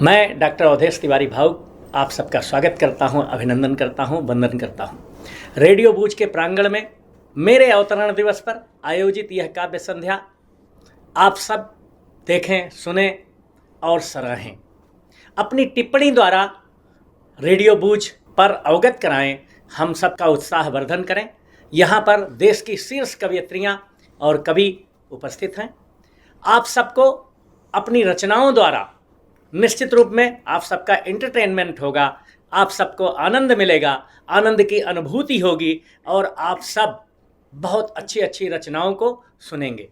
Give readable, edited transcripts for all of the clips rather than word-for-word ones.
मैं डॉक्टर अवधेश तिवारी भावुक आप सबका स्वागत करता हूं, अभिनंदन करता हूं, वंदन करता हूं। रेडियो बूझ के प्रांगण में मेरे अवतरण दिवस पर आयोजित यह काव्य संध्या आप सब देखें, सुने और सराहें। अपनी टिप्पणी द्वारा रेडियो बूझ पर अवगत कराएं, हम सबका उत्साह वर्धन करें। यहाँ पर देश की शीर्ष कवयित्रियाँ और कवि उपस्थित हैं। आप सबको अपनी रचनाओं द्वारा निश्चित रूप में आप सबका एंटरटेनमेंट होगा, आप सबको आनंद मिलेगा, आनंद की अनुभूति होगी और आप सब बहुत अच्छी अच्छी रचनाओं को सुनेंगे।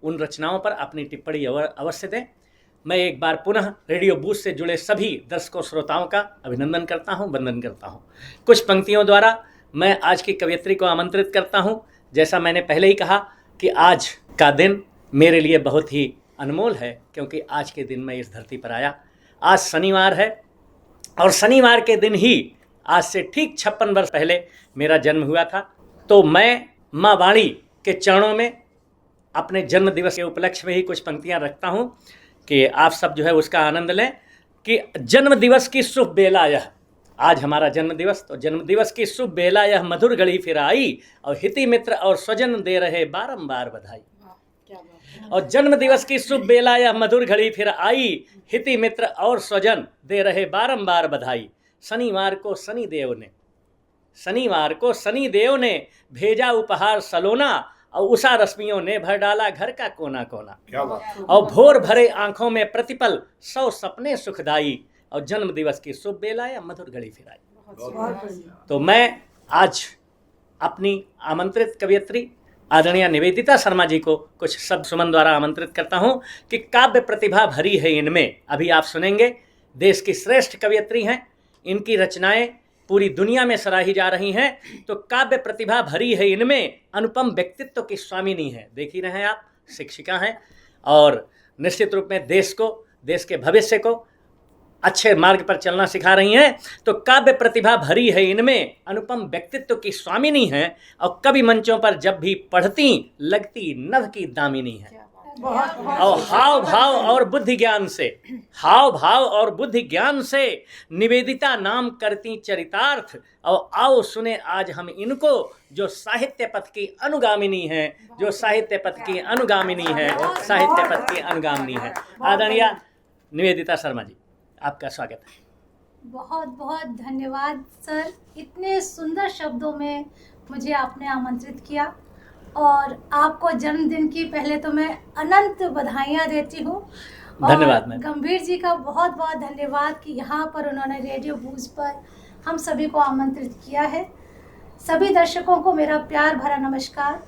उन रचनाओं पर अपनी टिप्पणी अवश्य दें। मैं एक बार पुनः रेडियो बूझ से जुड़े सभी दर्शकों श्रोताओं का अभिनंदन करता हूं, वंदन करता हूं। कुछ पंक्तियों द्वारा मैं आज की कवयित्री को आमंत्रित करता हूं। जैसा मैंने पहले ही कहा कि आज का दिन मेरे लिए बहुत ही अनमोल है, क्योंकि आज के दिन मैं इस धरती पर आया। आज शनिवार है और शनिवार के दिन ही आज से ठीक 56 वर्ष पहले मेरा जन्म हुआ था। तो मैं माँ वाणी के चरणों में अपने जन्म दिवस के उपलक्ष्य में ही कुछ पंक्तियाँ रखता हूँ कि आप सब जो है उसका आनंद लें। कि जन्म दिवस की शुभ बेला यह, आज हमारा जन्म दिवस, तो जन्म दिवस की शुभ बेला यह मधुर घड़ी फिर आई, और हिति मित्र और स्वजन दे रहे बारंबार बधाई। और जन्म दिवस की शुभ बेला यह मधुर घड़ी फिर आई, हिति मित्र और स्वजन दे रहे बारंबार बधाई। शनिवार को शनि देव ने भेजा उपहार सलोना, और उषा रश्मियों ने भर डाला घर का कोना कोना। क्या बात। और भोर भरे आंखों में प्रतिपल 100 सपने सुखदाई, और जन्म दिवस की शुभ बेला या मधुर घड़ी फिर आई। तो मैं आज अपनी आमंत्रित कवयित्री आदरणीय निवेदिता शर्मा जी को कुछ शब्द सुमन द्वारा आमंत्रित करता हूं कि काव्य प्रतिभा भरी है इनमें। अभी आप सुनेंगे, देश की श्रेष्ठ कवयित्री हैं, इनकी रचनाएं पूरी दुनिया में सराही जा रही हैं। तो काव्य प्रतिभा भरी है इनमें, अनुपम व्यक्तित्व की स्वामिनी है। देख ही रहे हैं आप, शिक्षिका हैं और निश्चित रूप में देश को, देश के भविष्य को अच्छे मार्ग पर चलना सिखा रही हैं। तो काव्य प्रतिभा भरी है इनमें, अनुपम व्यक्तित्व की स्वामिनी हैं, और कवि मंचों पर जब भी पढ़ती लगती नभ की दामिनी है। और हाव भाव और बुद्धि ज्ञान से निवेदिता नाम करती चरितार्थ। और आओ सुने आज हम इनको, जो साहित्य पथ की अनुगामिनी है, आदरणीय निवेदिता शर्मा जी, आपका स्वागत है। बहुत बहुत धन्यवाद सर, इतने सुंदर शब्दों में मुझे आपने आमंत्रित किया, और आपको जन्मदिन की पहले तो मैं अनंत बधाइयाँ देती हूँ। धन्यवाद मैम। गंभीर जी का बहुत बहुत धन्यवाद कि यहाँ पर उन्होंने रेडियो बूझ पर हम सभी को आमंत्रित किया है। सभी दर्शकों को मेरा प्यार भरा नमस्कार।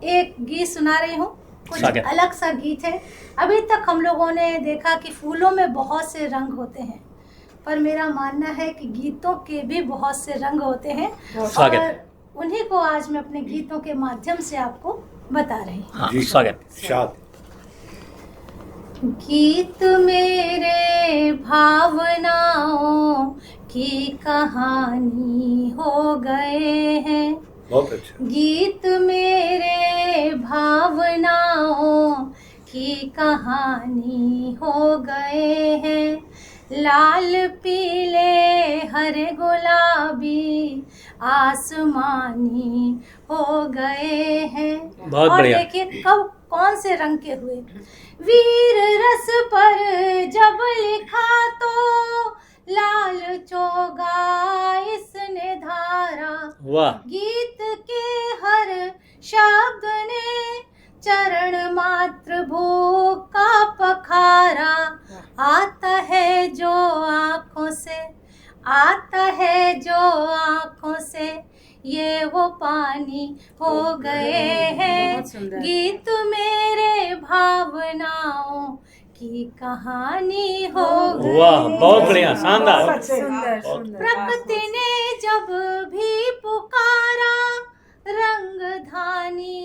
एक गीत सुना रही हूँ, कुछ अलग सा गीत है। अभी तक हम लोगों ने देखा कि फूलों में बहुत से रंग होते हैं, पर मेरा मानना है कि गीतों के भी बहुत से रंग होते हैं, और उन्हीं को आज मैं अपने गीतों के माध्यम से आपको बता रही हूँ। हाँ, स्वागत। गीत मेरे भावनाओं की कहानी हो गए हैं, बहुत अच्छा। गीत मेरे भावनाओं की कहानी हो गए हैं। लाल पीले हरे गुलाबी आसमानी हो गए हैं। बहुत और बढ़िया। देखिए कब कौन से रंग के हुए। वीर रस पर जब लिखा तो लाल चोगा इसने धारा। वाह। गीत के हर शब्द ने चरण मात्र भूख का पखारा। आता है जो आँखों से ये वो पानी हो गए हैं। गीत मेरे भावनाओं की कहानी हो गए। वाह, बहुत बढ़िया, शानदार। प्रकृति ने जब भी पुकारा, रंग धानी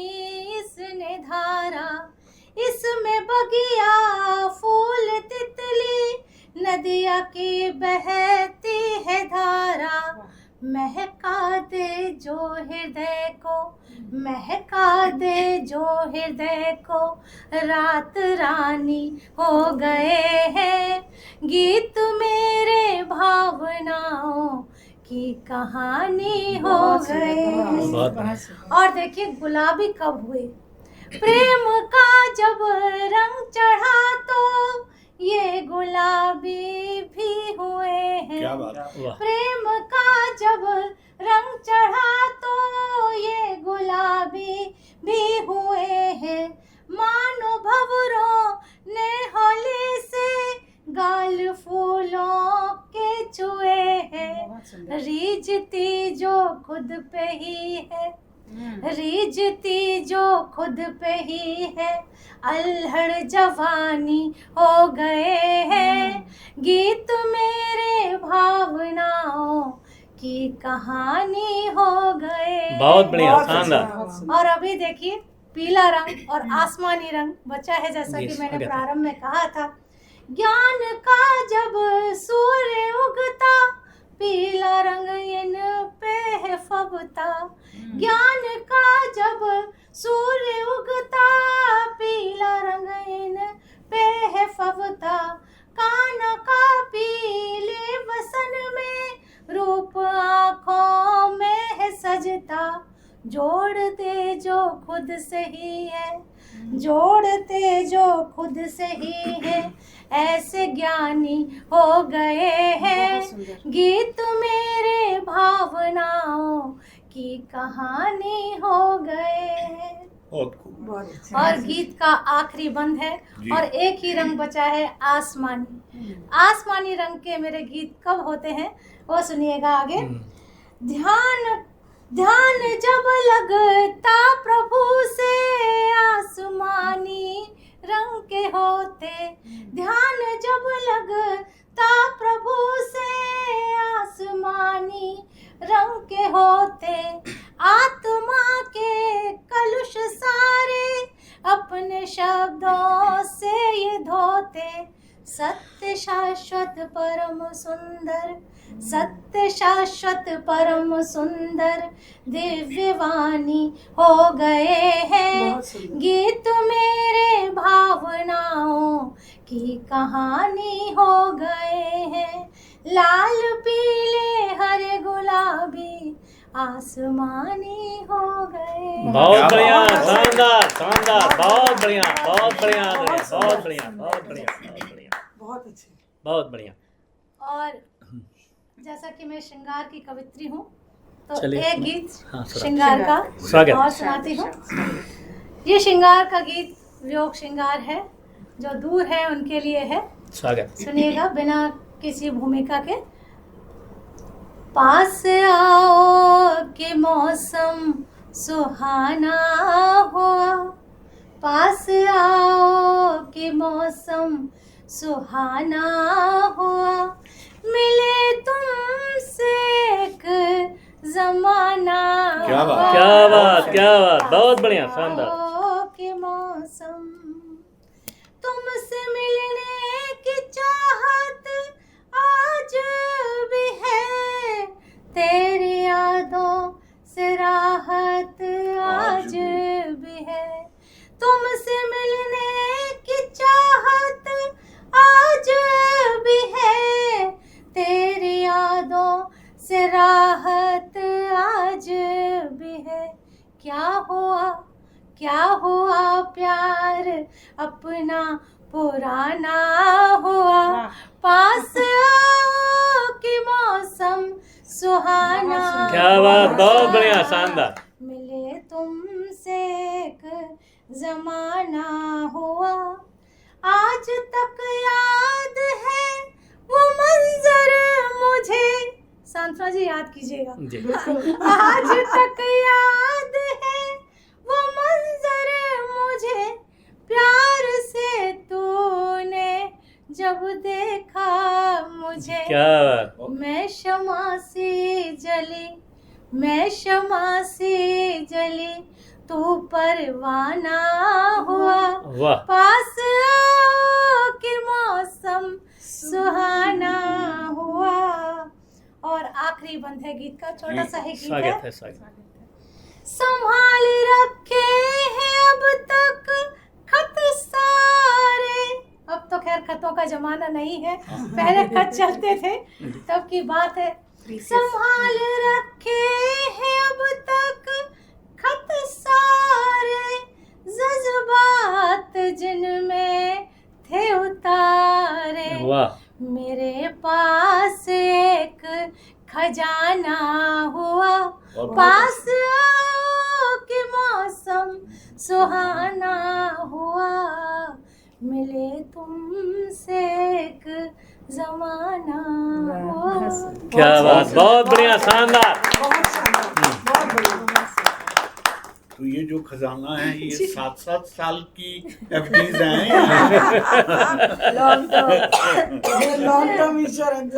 इसने धारा। इसमें बगिया फूल तितली, नदिया की बहती है धारा। महका दे जो हृदय को, रात रानी हो गए हैं। गीत मेरे भावनाओं की कहानी हो गए। और देखिए गुलाबी कब हुए, प्रेम का जब रंग चढ़ा तो ये गुलाबी भी हुए हैं। क्या बात है। प्रेम का जब रंग चढ़ा तो ये गुलाबी भी हुए हैं। मानो भंवरों ने होली से गाल फूलों के छुए हैं। रीझती जो खुद पे ही है, रीझती जो खुद पे ही है, अल्हड़ जवानी हो गए हैं। गीत मेरे भावनाओं की कहानी हो गए। बहुत बढ़िया, शानदार। और अभी देखिए पीला रंग और आसमानी रंग बचा है, जैसा कि मैंने प्रारंभ में कहा था। ज्ञान का जब सूर्य उगता, पीला रंग इन पे है फबता। ज्ञान का जब सूर्य उगता, पीला रंग इन पे है फबता। कान्हा का पीले वसन में रूप आँखों में है सजता। जोड़ते जो खुद से ही है, जोड़ते जो खुद से ही है, ऐसे ज्ञानी हो गए हैं। गीत मेरे भावनाओं की कहानी हो गए हैं। और गीत का आखिरी बंद है और एक ही रंग बचा है, आसमानी। आसमानी रंग के मेरे गीत कब होते हैं वो सुनिएगा आगे। ध्यान जब लगता प्रभु से, आसमानी रंग के होते। ध्यान जब लगता प्रभु से, आसमानी रंग के होते। आत्मा के कलुष सारे अपने शब्दों से ये धोते। सत्य शाश्वत परम सुंदर, सत्य शाश्वत परम सुंदर, दिव्य वाणी हो गए हैं। गीत मेरे भावनाओं की कहानी हो गए हैं। लाल पीले हरे गुलाबी आसमानी हो गए। बहुत बढ़िया, शानदार शानदार, बहुत बढ़िया, बहुत बढ़िया, बहुत बढ़िया, बहुत बढ़िया, बहुत बढ़िया, बहुत अच्छे, बहुत बढ़िया। और जैसा कि मैं श्रृंगार की कवित्री हूँ, तो एक गीत श्रृंगार का और सुनाती हूँ। ये श्रृंगार का गीत वियोग श्रृंगार है, जो दूर है उनके लिए है। स्वागत। सुनिएगा बिना किसी भूमिका के। पास आओ कि मौसम सुहाना हुआ, पास आओ कि मौसम सुहाना हुआ, मिले तुमसे एक जमाना। क्या बात, क्या बात, क्या बात, बहुत बढ़िया, शानदार। के मौसम, तुमसे मिलने की चाहत आज भी है, तेरी यादों से राहत आज भी है। तुमसे मिलने की चाहत आज भी है, तेरी यादों से राहत आज भी है। क्या हुआ प्यार अपना पुराना हुआ, पास आओ कि मौसम सुहाना। क्या बात, बहुत बढ़िया, शानदार। मिले तुमसे एक जमाना हुआ, आज तक याद है वो मंजर मुझे। सांत्वना जी याद कीजिएगा। आज तक याद है वो मंजर मुझे, प्यार से तूने जब देखा मुझे। क्या बात। मैं शमा सी जली, मैं शमा सी जली, तू परवाना हुआ। वाह। पास आओ कि मौसम सुहाना हुआ। और आखिरी बंद है गीत का, छोटा सा ही गीत स्वागत है। है, स्वागत। संभाल रखे हैं अब तक खत सारे, अब तो खैर खैर खतों का जमाना नहीं है, पहले खत चलते थे तब की बात है। संभाल रखे हैं अब तक खत सारे, जज्बात जिनमें थे उतारे। वाह, मेरे पास एक खजाना हुआ, पास आओ कि मौसम सुहाना हुआ, मिले तुमसे एक जमाना हुआ। क्या बात, बहुत बढ़िया, शानदार। तो ये जो खजाना है ये 7-7 साल की एफडीज हैं। Long term insurance.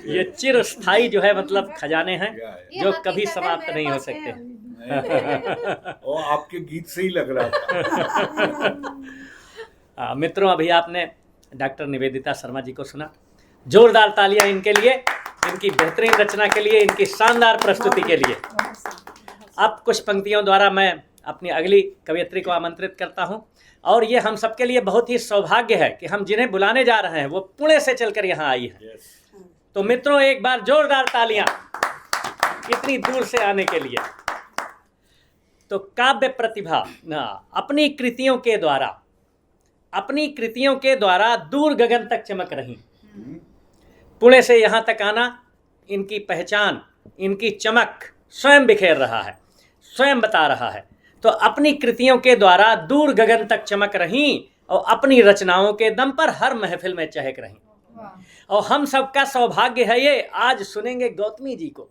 ये चिरस्थायी जो है मतलब खजाने हैं ये जो हकीकत कभी है, समाप्त मेरे नहीं हो पास है सकते। अभी। और आपके गीत से ही लग रहा था। मित्रों, अभी आपने डॉक्टर निवेदिता शर्मा जी को सुना। जोरदार तालियां इनके लिए, इनकी बेहतरीन रचना के लिए, इनकी शानदार प्रस्तुति के लिए। अब कुछ पंक्तियों द्वारा मैं अपनी अगली कवयित्री को आमंत्रित करता हूं, और ये हम सबके लिए बहुत ही सौभाग्य है कि हम जिन्हें बुलाने जा रहे हैं वो पुणे से चलकर यहाँ आई है। तो मित्रों, एक बार जोरदार तालियां इतनी दूर से आने के लिए। तो काव्य प्रतिभा अपनी कृतियों के द्वारा दूर गगन तक चमक रही। पुणे से यहाँ तक आना, इनकी पहचान, इनकी चमक स्वयं बिखेर रहा है, स्वयं बता रहा है। तो अपनी कृतियों के द्वारा दूर गगन तक चमक रही और अपनी रचनाओं के दम पर हर महफिल में चहक रही। और हम सबका सौभाग्य है ये आज सुनेंगे गौतमी जी को।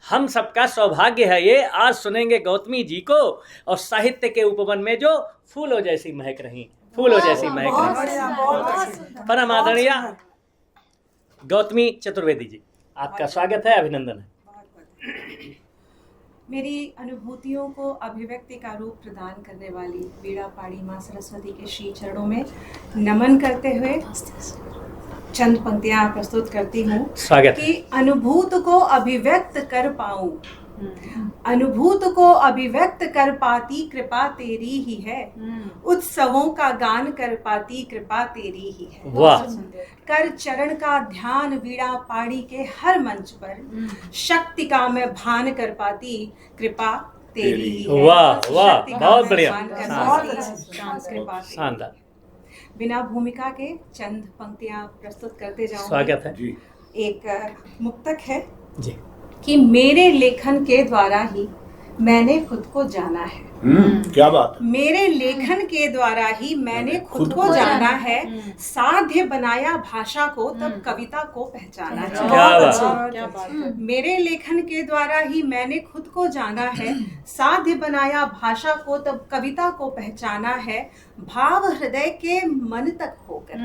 हम सबका सौभाग्य है ये आज सुनेंगे गौतमी जी को, और साहित्य के उपवन में जो फूलों जैसी महक रही, फूलों जैसी महक रही। परम आदरणीय गौतमी चतुर्वेदी जी, आपका स्वागत है, अभिनंदन है। मेरी अनुभूतियों को अभिव्यक्ति का रूप प्रदान करने वाली वीणा पाड़ी माँ सरस्वती के श्री चरणों में नमन करते हुए चंद पंक्तियां प्रस्तुत करती हूँ। स्वागत कि अनुभूत को अभिव्यक्त कर पाऊं, अनुभूत को अभिव्यक्त कर पाती कृपा तेरी ही है, उत्सवों का गान कर पाती कृपा तेरी ही है। वाह, कर चरण का ध्यान वीणा पाड़ी के हर मंच पर, शक्ति का मैं भान कर पाती कृपा तेरी ही है। वाह वाह, शक्ति का बहुत मैं बढ़िया, भान कर शानदार, पाती कृपा तेरी। शानदार। बिना भूमिका के चंद पंक्तियां प्रस्तुत करते जाऊंगी। स्वागत है जी। एक मुक्तक है जी। कि मेरे लेखन के द्वारा ही मैंने खुद को जाना है। क्या बात। मेरे लेखन के द्वारा ही मैंने खुद को जाना है, साध्य बनाया भाषा को तब कविता को पहचाना है। क्या बात। मेरे लेखन के द्वारा ही मैंने खुद को जाना है, साध्य बनाया भाषा को तब कविता को पहचाना है। भाव हृदय के मन तक होकर,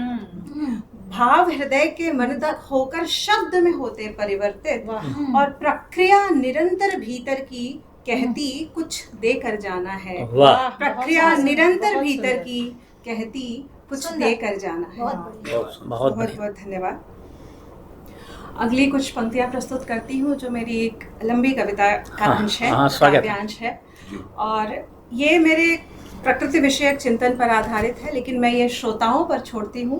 भाव हृदय के मन तक होकर शब्द में होते परिवर्तित, और प्रक्रिया निरंतर भीतर की कहती कुछ देकर जाना है। वाह, प्रक्रिया निरंतर भीतर की कहती कुछ देकर जाना है। बहुत बहुत बढ़िया। बहुत धन्यवाद। अगली कुछ पंक्तियां प्रस्तुत करती हूँ जो मेरी एक लंबी कविता का अंश है, काव्यांश है, और ये मेरे प्रकृति विषयक चिंतन पर आधारित है, लेकिन मैं ये श्रोताओं पर छोड़ती हूँ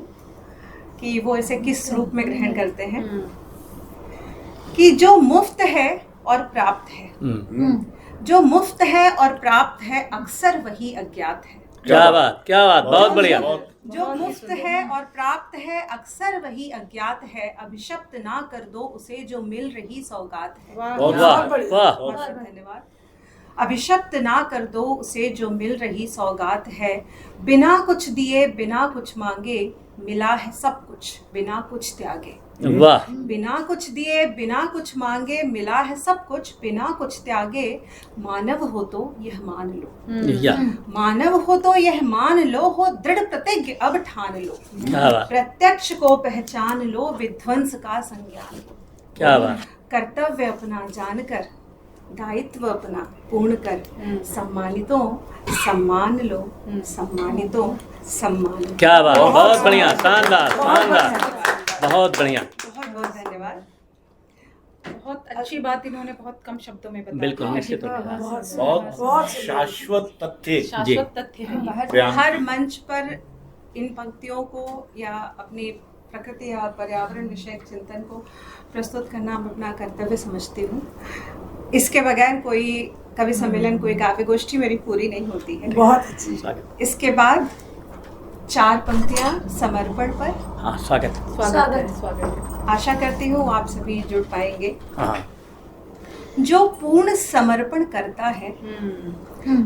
कि वो इसे किस रूप में ग्रहण करते हैं। कि जो मुफ्त है और प्राप्त है, जो मुफ्त है और प्राप्त है अक्सर वही अज्ञात है। क्या बात, क्या बात, बहुत बढ़िया। जो मुफ्त है और प्राप्त है अक्सर वही अज्ञात है, अभिशप्त ना कर दो उसे जो मिल रही सौगात है। वाह वाह, बहुत धन्यवाद। अभिशप्त ना कर दो उसे जो मिल रही सौगात है, बिना कुछ दिए बिना कुछ मांगे मिला है सब कुछ बिना कुछ त्यागे। वाह, बिना कुछ दिए बिना कुछ मांगे मिला है सब कुछ बिना कुछ त्यागे। मानव हो तो यह मान लो, या मानव हो तो यह मान लो, हो दृढ़ प्रतिज्ञ अब ठान लो। क्या बात, प्रत्यक्ष को पहचान लो, विध्वंस का संज्ञान लो। क्या बात। कर्तव्य अपना जानकर, दायित्व अपना पूर्ण कर, सम्मानितों सम्मान लो, सम्मानितों सम्मान लो। क्या बात, बहुत बढ़िया, शानदार शानदार, बहुत बढ़िया। बहुत बहुत धन्यवाद। बहुत अच्छी बात इन्होंने बहुत कम शब्दों में बताया। बिल्कुल, निश्चित रूप से। बहुत शाश्वत तथ्य। शाश्वत तथ्य है। बयान हर मंच पर इन पंक्तियों को या अपनी प्रकृति और पर्यावरण विषयक चिंतन को प्रस्तुत करना मैं अपना कर्तव्य समझती हूँ। इसके बगैर कोई कवि सम्मेलन, कोई काव्य गोष्ठी मेरी पूरी नहीं होती है। बहुत अच्छी। इसके बाद 4 पंक्तियाँ समर्पण पर। हाँ, स्वागत। आशा करती हूँ आप सभी जुड़ पाएंगे। हाँ। जो पूर्ण समर्पण करता है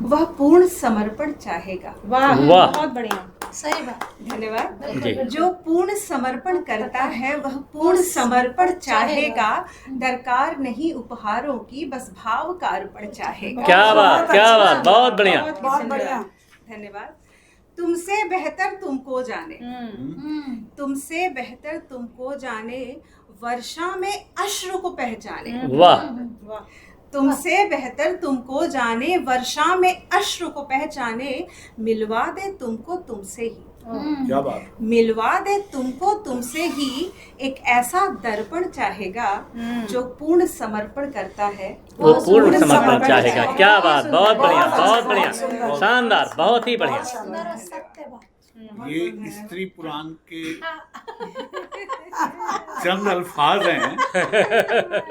वह पूर्ण समर्पण चाहेगा। वाह, वाह। बहुत बढ़िया, सही बात। धन्यवाद। जी। जो पूर्ण समर्पण करता है वह पूर्ण समर्पण चाहेगा। दरकार नहीं उपहारों की, बस भाव का अर्पण चाहेगा। क्या बात, क्या बात, बहुत बढ़िया। बहुत बढ़िया। धन्यवाद। तुमसे बेहतर तुमको जाने, तुमसे बेहतर तुमको जाने, वर्षा में अश्रु को पहचाने। वाह। तुमसे बेहतर तुमको जाने, वर्षा में अश्रु को पहचाने, मिलवा दे तुमको तुमसे ही, क्या बात। मिलवा दे तुमको तुमसे ही। एक ऐसा दर्पण चाहेगा जो पूर्ण समर्पण करता है, वो पूर्ण समर्पण चाहेगा। क्या बात, बहुत बढ़िया, बहुत बढ़िया, शानदार, बहुत ही बढ़िया। सुंदर और सत्य बात। ये स्त्री पुराण के चंद अल्फाज हैं,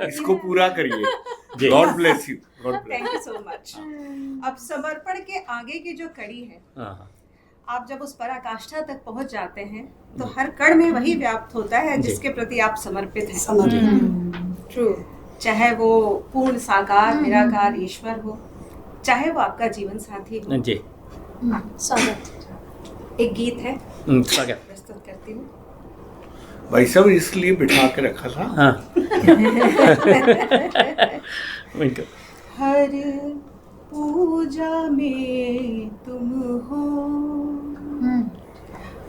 इसको पूरा करिए। God bless you. Thank you so much. अब समर्पण के आगे की जो कड़ी है, हाँ। आप जब उस पराकाष्ठा तक पहुंच जाते हैं तो हर कण में वही व्याप्त होता है जिसके प्रति आप समर्पित हैं। ट्रू। चाहे वो पूर्ण साकार निराकार ईश्वर हो, चाहे वो आपका जीवन साथी हो। जी। स्वागत। एक गीत है, स्वागत। प्रस्तुत करती हूँ। भाई साहब इसलिए बिठा के रखा था। हाँ। हर पूजा में तुम हो,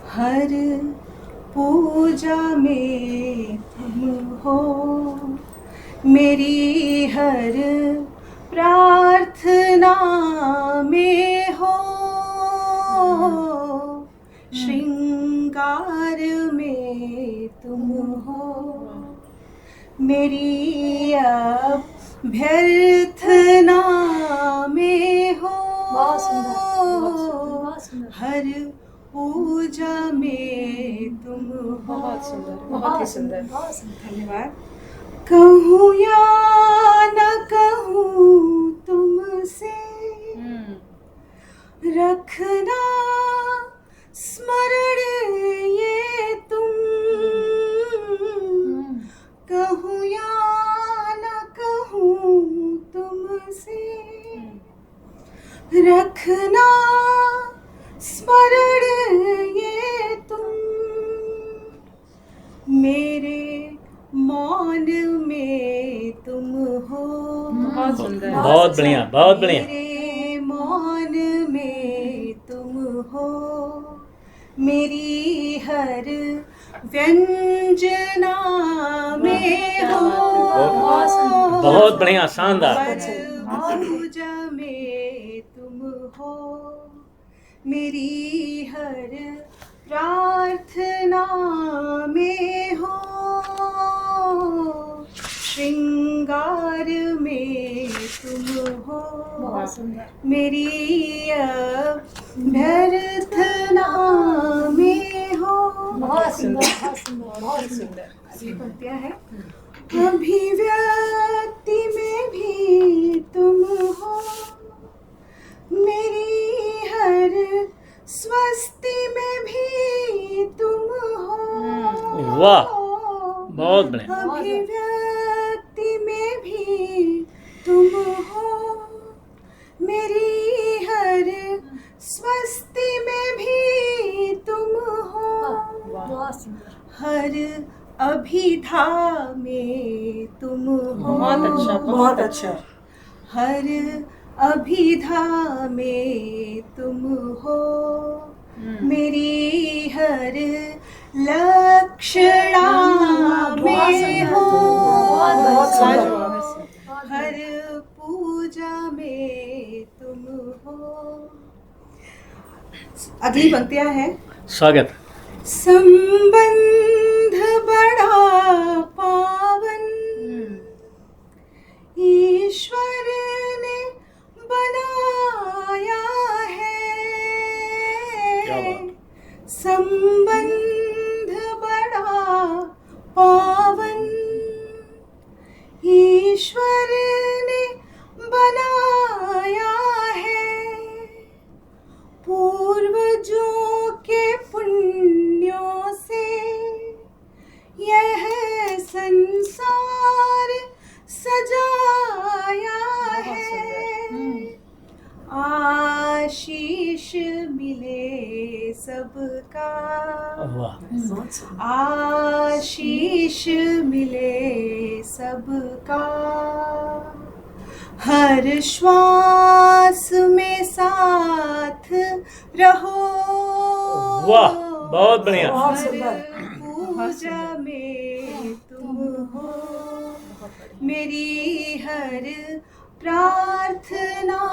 हर पूजा में तुम हो, मेरी हर प्रार्थना में हो, श्रृंगार में तुम हो, मेरी अभ्यर्थना में हो। बहुत सुंदर, बहुत सुंदर। हर पूजा में तुम हो। बहुत सुंदर, बहुत ही सुंदर। बहुत सुंदर। धन्यवाद। कहूँ या न कहूँ तुमसे, रखना स्मरण ये तुम, कहूँ या न कहूँ तुमसे, रखना स्मरण ये तुम, मेरे मौन में तुम हो। बहुत सुंदर। बहुत बढ़िया, बहुत बढ़िया। मेरे मौन में तुम हो, मेरी हर व्यंजना में हो। बहुत बढ़िया, शानदार। हर पूजा में तुम हो, मेरी हर प्रार्थना में हो, श्रृंगार में तुम हो, मेरी अभ्यर्थना में हो। बहुत सुंदर, बहुत सुंदर, बहुत सुंदर। अगली पंक्तियाँ है। अभिव्यक्ति में भी तुम हो, मेरी हर स्वस्ति में भी तुम हो। वाह, बहुत बढ़िया। अभिव्यक्ति में भी तुम हो, मेरी हर स्वस्ति में भी तुम हो। बहुत सुंदर। हर अभिधा में तुम हो। बहुत अच्छा, बहुत अच्छा। हर अभिधा में तुम हो, मेरी हर लक्षणा में हो। हर पूजा में तुम हो। अगली पंक्तियाँ है। स्वागत। संबंध बड़ा पावन ईश्वर ने बनाया है। क्या बात। सबका, वाह, आशीष मिले सबका, हर श्वास में साथ रहो। वाह, बहुत बढ़िया। हर पूजा में तुम हो, मेरी हर प्रार्थना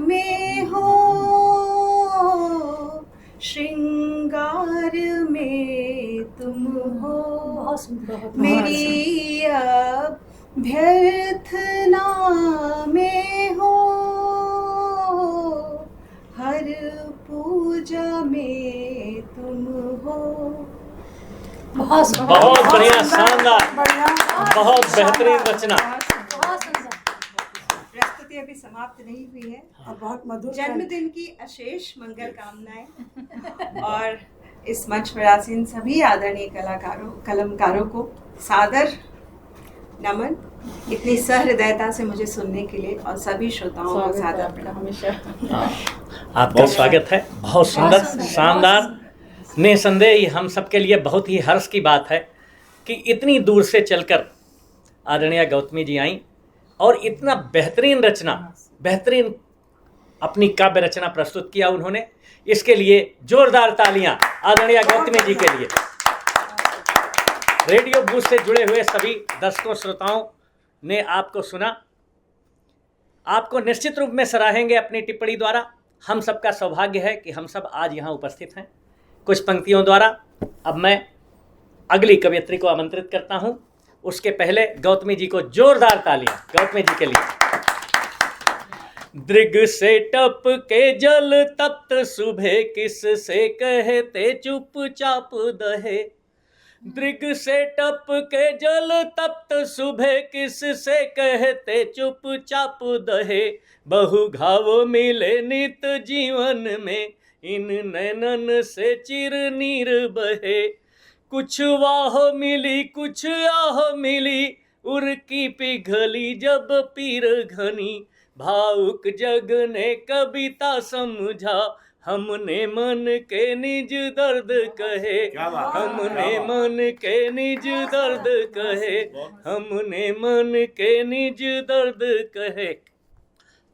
में हो, श्रृंगार में तुम हो, बहुत सुंदर, मेरी अभ्यर्थना में हो, हर पूजा में तुम हो। बहुत बहुत बढ़िया, शानदार, बहुत बेहतरीन रचना। बहुत सुंदर। प्रस्तुति अभी समाप्त नहीं हुई है और बहुत मधुर जन्मदिन की अशेष मंगल कामनाएं और इस मंच पर आसीन सभी आदरणीय कलाकारों कलमकारों को सादर नमन, इतनी सहृदयता से मुझे सुनने के लिए, और सभी श्रोताओं को सादर प्रणाम। हमेशा आपका स्वागत है, बहुत सुंदर, शानदार। निसंदेह ये हम सबके लिए बहुत ही हर्ष की बात है कि इतनी दूर से चलकर आदरणीय गौतमी जी आई और इतना बेहतरीन रचना, बेहतरीन अपनी काव्य रचना प्रस्तुत किया उन्होंने। इसके लिए जोरदार तालियां आदरणीय गौतमी जी के लिए। रेडियो बूथ से जुड़े हुए सभी दर्शकों श्रोताओं ने आपको सुना, आपको निश्चित रूप में सराहेंगे अपनी टिप्पणी द्वारा। हम सबका सौभाग्य है कि हम सब आज यहाँ उपस्थित हैं कुछ पंक्तियों द्वारा। अब मैं अगली कवयित्री को आमंत्रित करता हूँ, उसके पहले गौतमी जी को जोरदार तालियां गौतमी जी के लिए। दृग से टप के जल तप्त सुबह किस से कहते चुपचाप दहे, दृग से टप के जल तप्त सुबह किस से कहते चुपचाप दहे, बहु घाव मिले नित जीवन में इन नैनन से चिर नीर बहे, कुछ वाह मिली कुछ आह मिली उर की पिघली जब पीर घनी, भावुक जग ने कविता समझा हमने मन के निज दर्द कहे, हमने मन के निज दर्द कहे, हमने मन के निज दर्द कहे।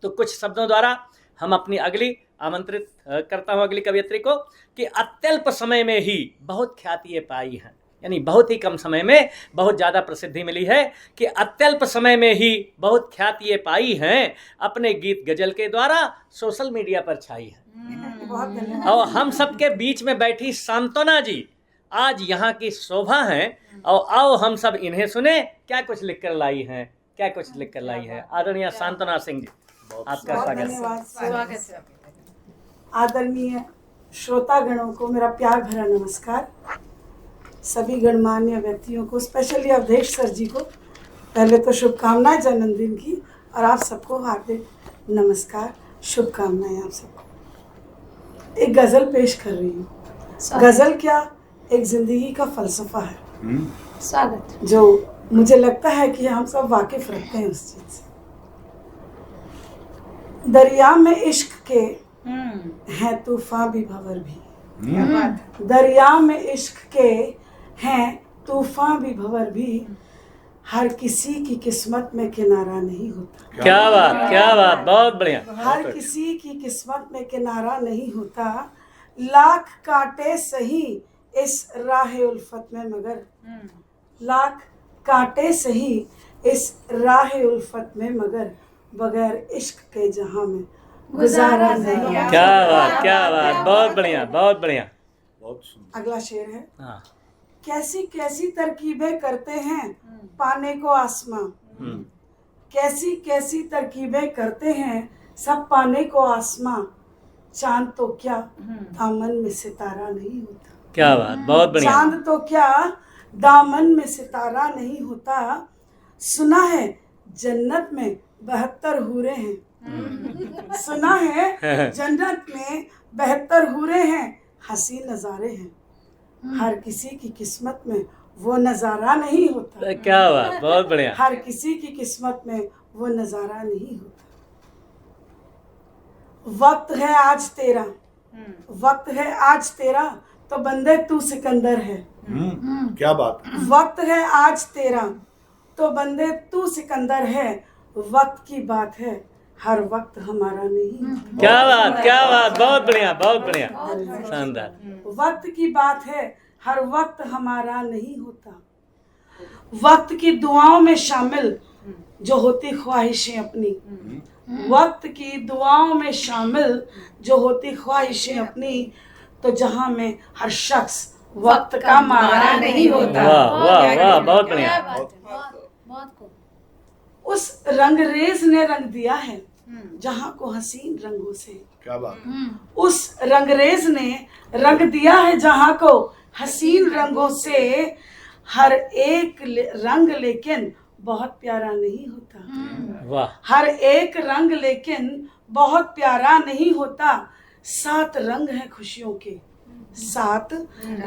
तो कुछ शब्दों द्वारा हम अपनी अगली आमंत्रित करता हूँ अगली कवयित्री को कि अत्यल्प समय में ही बहुत ख्याति ये पाई है, यानी बहुत ही कम समय में बहुत ज़्यादा प्रसिद्धि मिली है कि अत्यल्प समय में ही बहुत ख्याति ये पाई हैं, अपने गीत गजल के द्वारा सोशल मीडिया पर छाई है। बहुत धन्यवाद। और हम सबके बीच में बैठी सांत्वना जी आज यहाँ की शोभा हैं, और आओ हम सब इन्हें सुने क्या कुछ लिख कर लाई हैं, क्या कुछ लिख कर लाई है। आदरणीय सांत्वना सिंह जी, आपका बहुत स्वागत है। धन्यवाद। स्वागत है। आदरणीय श्रोतागणों को मेरा प्यार भरा नमस्कार। सभी गणमान्य व्यक्तियों को, स्पेशली अवधेश सर जी को पहले तो शुभकामनाएं जन्मदिन की, और आप सबको हार्दिक नमस्कार, शुभकामनाएं आप सबको। एक गज़ल पेश कर रही हूँ। गज़ल क्या, एक ज़िंदगी का फ़लसफ़ा है स्वागत। जो मुझे लगता है कि हम सब वाकिफ़ रखते हैं उस चीज़ से। दरिया में इश्क के हैं तूफान भी भंवर भी, दरिया में इश्क के हैं तूफान भी भंवर भी, हर किसी की किस्मत में किनारा नहीं होता। क्या बात, क्या बात, बहुत बढ़िया। हर किसी की किस्मत में किनारा नहीं होता, लाख कांटे सही इस राह उल्फत में मगर, लाख कांटे सही इस राह उल्फत में मगर, बगैर इश्क के जहां में गुजारा नहीं। क्या बात, क्या बात, बहुत बढ़िया, बहुत बढ़िया। बहुत सुंदर। अगला शेर है। हाँ। कैसी कैसी तरकीबें करते हैं पाने को आसमां, कैसी कैसी तरकीबें करते हैं सब पाने को आसमां, चांद तो क्या दामन में सितारा नहीं होता। क्या बात, बहुत बढ़िया। चांद तो क्या दामन में सितारा नहीं होता, सुना है जन्नत में 72 हूरे हैं, सुना है जन्नत में 72 हूरे हैं, हंसी नजारे हैं, हर किसी की किस्मत में वो नजारा नहीं होता। क्या बात, बहुत बढ़िया। हर किसी की किस्मत में वो नजारा नहीं होता। वक्त है आज तेरा वक्त है आज तेरा तो बंदे तू सिकंदर है। क्या बात है। वक्त है आज तेरा तो बंदे तू सिकंदर है। वक्त की बात है हर वक्त हमारा नहीं। क्या बात, बहुत बढ़िया, बहुत बढ़िया, शानदार। वक्त की बात है हर वक्त हमारा नहीं होता। वक्त की दुआओं में शामिल जो होती ख्वाहिशें अपनी। वक्त की दुआओं में शामिल जो होती ख्वाहिशें अपनी, तो जहां में हर शख्स वक्त का मारा नहीं होता। वाह वाह वाह, बहुत बढ़िया। बहुत खूब। उस रंगरेज ने रंग दिया है जहां को हसीन रंगों से। क्या बात है। उस रंगरेज ने रंग दिया है जहां को हसीन रंगों से। हर एक रंग लेकिन बहुत प्यारा नहीं होता। वाह। हर एक रंग लेकिन बहुत प्यारा नहीं होता। 7 रंग हैं खुशियों के, 7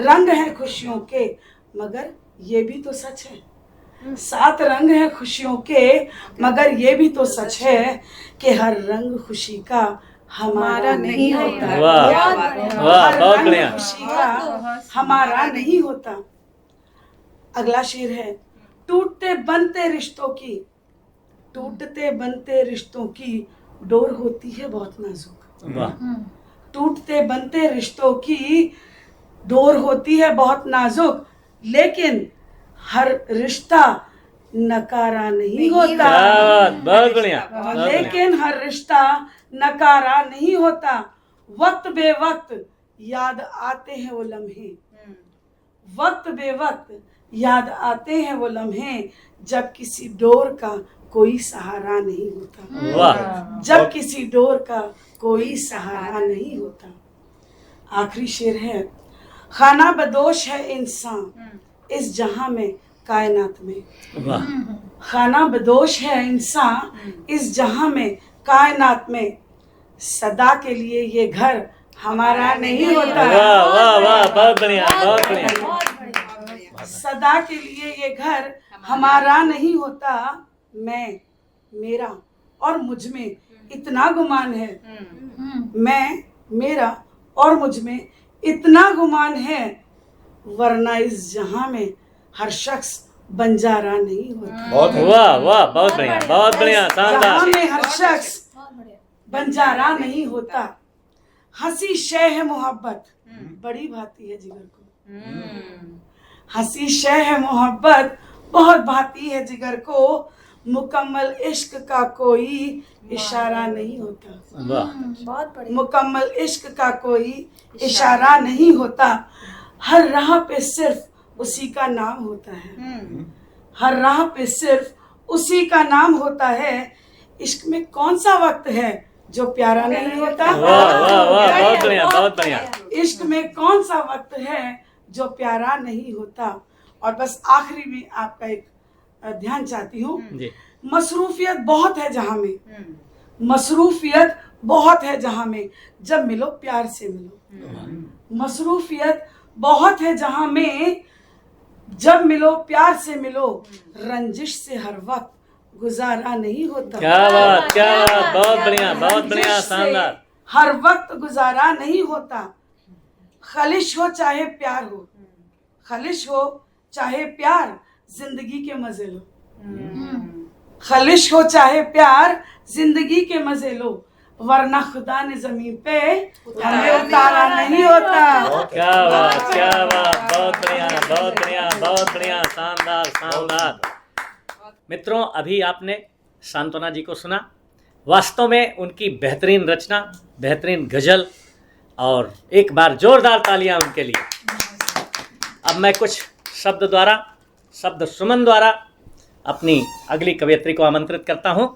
रंग हैं खुशियों के, मगर ये भी तो सच है। 7 रंग हैं खुशियों के, मगर ये भी तो सच है कि हर रंग खुशी का हमारा नहीं होता। वाह वाह, हर बहुत रंग बढ़िया। खुशी का हमारा नहीं होता। अगला शेर है, टूटते बनते रिश्तों की, टूटते बनते रिश्तों की डोर होती है बहुत नाजुक। वाह। टूटते बनते रिश्तों की डोर होती है बहुत नाजुक, लेकिन हर रिश्ता नकारा नहीं होता। क्या बात, बहुत बढ़िया, बहुत बढ़िया। लेकिन हर रिश्ता नकारा नहीं होता। वक्त बेवक्त याद आते हैं वो लम्हे, वक्त बेवक्त याद आते हैं वो लम्हे, जब किसी डोर का कोई सहारा नहीं होता। वाह। जब किसी डोर का कोई सहारा नहीं होता। आखिरी शेर है, खाना बदोश है इंसान इस जहां में कायनात में। वाह। खाना बदोश है इंसान इस जहां में कायनात में, सदा के लिए ये घर हमारा नहीं होता। वाह वाह वाह, बहुत बढ़िया, बहुत बढ़िया। सदा के लिए ये घर हमारा नहीं होता। मैं, मेरा और मुझ में इतना गुमान है। मैं, मेरा और मुझ में इतना गुमान है, वरना इस जहां में हर शख्स बंजारा नहीं होता। बहुत है। वाह वाह, बहुत बढ़िया, बहुत बढ़िया, जहां शानदार। में हर शख्स बंजारा नहीं होता। हंसी शय है मोहब्बत बड़ी भाती है जिगर को। हंसी शय है मोहब्बत बहुत भाती है जिगर को, मुकम्मल इश्क का कोई इशारा नहीं होता। वाह। बहुत बढ़िया। मुकम्मल इश्क का कोई इशारा नहीं होता। हर राह पे सिर्फ उसी का नाम होता है। हर राह पे सिर्फ उसी का नाम होता है। इश्क में कौन सा वक्त है जो प्यारा नहीं होता। वाह वाह वाह, बहुत बढ़िया, बहुत बढ़िया। इश्क में कौन सा वक्त है जो प्यारा नहीं होता। और बस आखिरी में आपका एक ध्यान चाहती हूँ, जी। मसरूफियत बहुत है जहां में, मसरूफियत बहुत है जहां में, जब मिलो प्यार से मिलो। मसरूफियत बहुत है जहां में, जब मिलो प्यार से मिलो, रंजिश से हर वक्त गुजारा नहीं होता। क्या बात, क्या बात, बहुत बढ़िया, बहुत बढ़िया, रंजिश से शानदार। हर वक्त गुजारा नहीं होता। खलिश हो चाहे प्यार हो, खलिश हो चाहे प्यार, जिंदगी के मजे लो। खलिश हो चाहे प्यार, जिंदगी के मजे लो, वरना खुदा ने जमीन पे हमें उतारा नहीं होता। क्या बात, क्या बात, बहुत बढ़िया, बहुत बढ़िया, बहुत बढ़िया, शानदार, शानदार। मित्रों, अभी आपने सांत्वना जी को सुना। वास्तव में उनकी बेहतरीन रचना, बेहतरीन गजल, और एक बार जोरदार तालियां उनके लिए। अब मैं कुछ शब्द सुमन द्वारा अपनी अगली कवयित्री को आमंत्रित करता हूं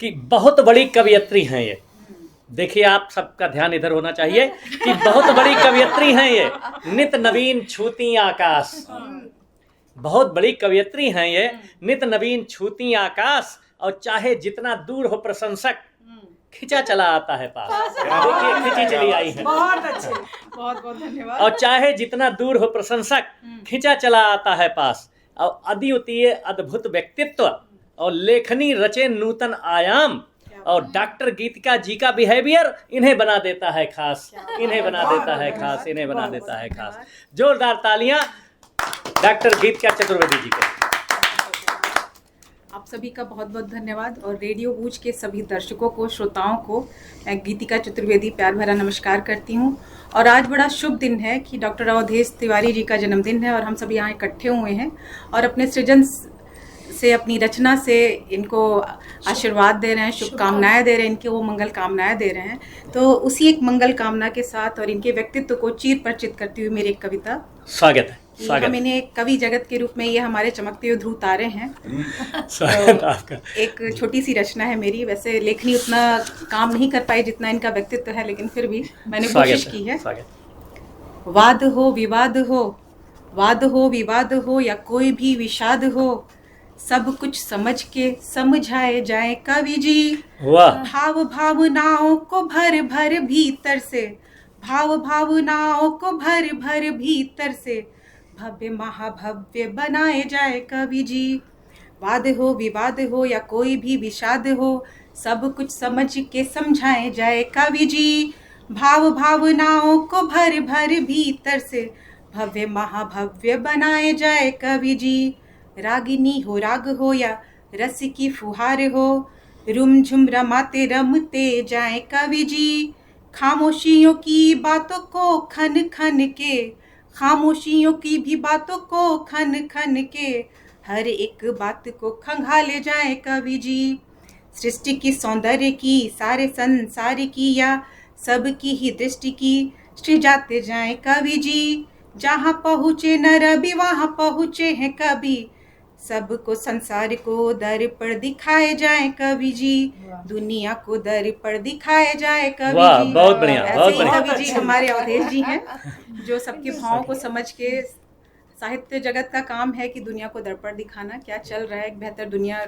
कि बहुत बड़ी कवयित्री हैं ये। देखिए, आप सबका ध्यान इधर होना चाहिए कि बहुत बड़ी कवयित्री हैं ये, नित नवीन छूती आकाश। बहुत बड़ी कवयित्री हैं ये, नित नवीन छूती आकाश, और चाहे जितना दूर हो प्रशंसक, खिंचा चला आता है पास। देखिए, खिंची चली आई है। बहुत अच्छे। बहुत बहुत धन्यवाद। और चाहे जितना दूर हो प्रशंसक, खिंचा चला आता है पास। और अद्वितीय अद्भुत व्यक्तित्व और लेखनी रचे नूतन आयाम, और डॉक्टर गीतिका जी का बिहेवियर इन्हें बना देता है खास, इन्हें बना देता है खास, इन्हें बना देता है खास। जोरदार तालियां डॉक्टर गीतिका चतुर्वेदी जी को। आप सभी का बहुत बहुत धन्यवाद और रेडियो बूझ के सभी दर्शकों को, श्रोताओं को मैं गीतिका चतुर्वेदी प्यार भरा नमस्कार करती हूँ। और आज बड़ा शुभ दिन है कि डॉक्टर अवधेश तिवारी जी का जन्मदिन है और हम सब यहाँ इकट्ठे हुए हैं और अपने सृजन से, अपनी रचना से इनको आशीर्वाद दे रहे हैं, शुभकामनाएं दे रहे हैं, इनके वो मंगल कामनाएं दे रहे हैं। तो उसी एक मंगल कामना के साथ और इनके व्यक्तित्व को चीर परिचित करती हुई मेरी एक कविता। स्वागत है। हम इन्हें कवि जगत के रूप में, ये हमारे चमकते हुए ध्रुव तारे हैं। आपका एक छोटी सी रचना है मेरी। वैसे लेखनी उतना काम नहीं कर पाई जितना इनका व्यक्तित्व है, लेकिन फिर भी मैंने कोशिश की है। वाद हो विवाद हो, वाद हो विवाद हो या कोई भी विषाद हो, सब कुछ समझ के समझाए जाए कवि जी। भाव भावनाओं को भर भर भीतर से, भाव भावनाओं को भर भर भीतर से भव्य महाभव्य बनाए जाए कवि जी। वाद हो विवाद हो या कोई भी विषाद हो, सब कुछ समझ के समझाए जाए कवि जी। भाव भावनाओं को भर भर भीतर से भव्य महाभव्य बनाए जाए कवि जी। रागिनी हो राग हो या रस की फुहार हो, रुमझुम रमाते रमते जाए कवि जी। खामोशियों की बातों को खन खन के, खामोशियों की भी बातों को खन खन के, हर एक बात को खंगाले जाए कवि जी। सृष्टि की सौंदर्य की, सारे संसार की या सबकी ही दृष्टि की सृजाते जाए कवि जी। जहाँ पहुँचे न रवि वहाँ पहुँचे हैं कवि, सबको संसार को दर्पण दिखाए जाए कवि जी। दुनिया को दर्पण दिखाए जाए कवि जी। बहुत बढ़िया, बहुत बढ़िया। कवि जी हमारे अवधेश जी हैं, जो सबके भावों को समझ के, साहित्य जगत का काम है कि दुनिया को दर्पण दिखाना, क्या चल रहा है, एक बेहतर दुनिया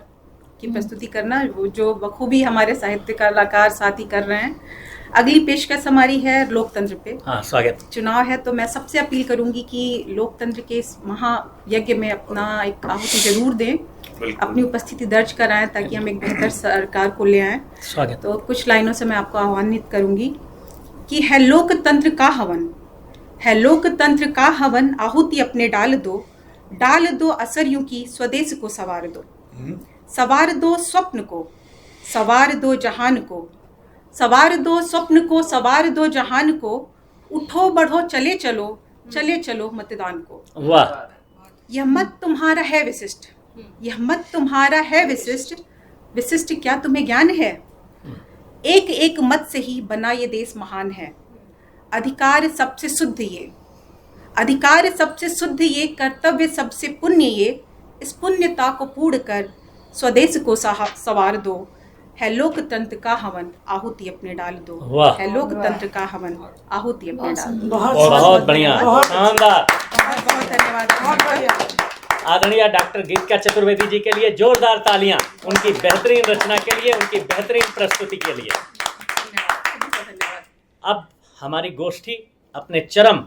की प्रस्तुति करना, जो बखूबी हमारे साहित्य कलाकार साथी कर रहे हैं। अगली पेशकश हमारी है लोकतंत्र पे। हाँ, स्वागत। चुनाव है तो मैं सबसे अपील करूंगी कि लोकतंत्र के इस महायज्ञ में अपना एक आहुति जरूर दें, अपनी उपस्थिति दर्ज कराएं ताकि हम एक बेहतर सरकार को ले आएं। स्वागत। तो कुछ लाइनों से मैं आपको आह्वानित करूंगी कि है लोकतंत्र का हवन, है लोकतंत्र का हवन, आहुति अपने डाल दो असरियों की स्वदेश को सवार दो। सवार दो स्वप्न को, सवार दो जहान को, सवार दो स्वप्न को, सवार दो जहान को, उठो बढ़ो चले चलो मतदान को। वाह। यह मत तुम्हारा है विशिष्ट, यह मत तुम्हारा है विशिष्ट, विशिष्ट क्या तुम्हें ज्ञान है? एक एक मत से ही बना ये देश महान है। अधिकार सबसे शुद्ध ये, अधिकार सबसे शुद्ध ये, कर्तव्य सबसे पुण्य ये, इस पुण्यता को पूर्ण कर स्वदेश को सवार दो। है लोकतंत्र का हवन, आहुति अपने डाल दो। है लोकतंत्र का हवन, आहुति अपने डाल दो। बहुत बढ़िया, शानदार। बहुत धन्यवाद। आदरणीय डॉक्टर गीतिका चतुर्वेदी जी के लिए जोरदार तालियां, उनकी बेहतरीन रचना के लिए, उनकी बेहतरीन प्रस्तुति के लिए। अब हमारी गोष्ठी अपने चरम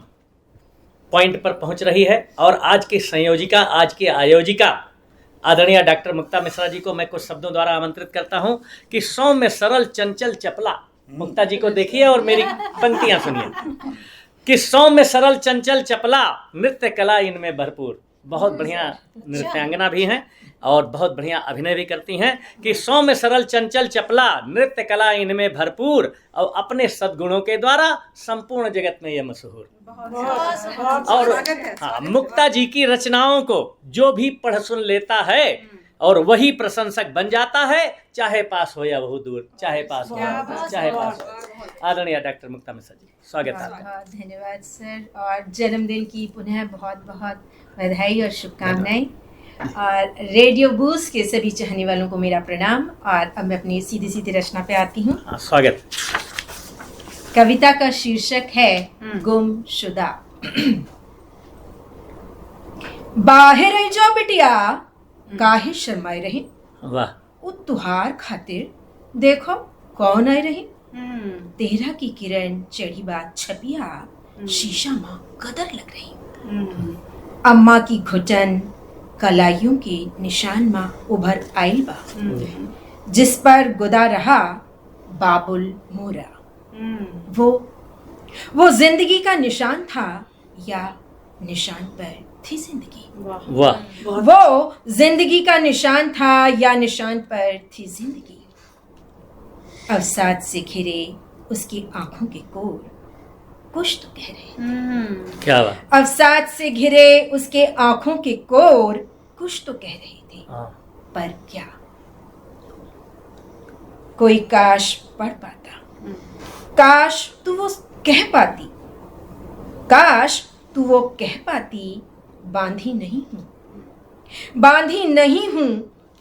पॉइंट पर पहुंच रही है और आज की संयोजिका, आज की आयोजिका आदरणीय डॉक्टर मुक्ता मिश्रा जी को मैं कुछ शब्दों द्वारा आमंत्रित करता हूं कि सौम्य सरल चंचल चपला, मुक्ता जी को देखिए और मेरी पंक्तियां सुनिए कि सौम्य सरल चंचल चपला, नृत्य कला इनमें भरपूर। बहुत बढ़िया नृत्यांगना भी हैं और बहुत बढ़िया अभिनय भी करती हैं कि सौम्य सरल चंचल चपला, नृत्य कला इनमें भरपूर और अपने सद्गुणों के द्वारा संपूर्ण जगत में ये मशहूर। और हाँ, मुक्ता जी की रचनाओं को जो भी पढ़ सुन लेता है और वही प्रशंसक बन जाता है, चाहे पास हो या बहुत दूर, चाहे पास हो, चाहे पास हो। आदरणीय डॉक्टर मुक्ता मिश्रा जी, स्वागत है। बहुत धन्यवाद सर, और जन्मदिन की पुनः बहुत बहुत बधाई और शुभकामनाएं। और रेडियो बूज के सभी चाहने वालों को मेरा प्रणाम। और अब मैं अपनी सीधी सीधी रचना पे आती हूँ। स्वागत। कविता का शीर्षक है गुमशुदा। बाहर आई जाओ बिटिया, काहे शर्माए रही, वाह। तुहार खातिर देखो कौन आए रही। तेरा की किरण चढ़ी बात छपिया, शीशा माँ कदर लग रही। अम्मा की घुटन कलाइयों के निशान माँ उभर आइल बा, जिस पर गुदा रहा बाबुल मोरा। वो जिंदगी का निशान था या निशान पर थी जिंदगी? वाह। वो जिंदगी का निशान था या निशान पर थी जिंदगी? अवसाद से घिरे उसकी आंखों के कोर कुछ तो कह रहे। क्या बात। अवसाद से घिरे उसके आंखों के कोर कुछ तो कह रहे थे, पर क्या? कोई काश पढ़ पाता, काश तू वो कह पाती, काश तू वो कह पाती, बांधी नहीं हूं, बांधी नहीं हूं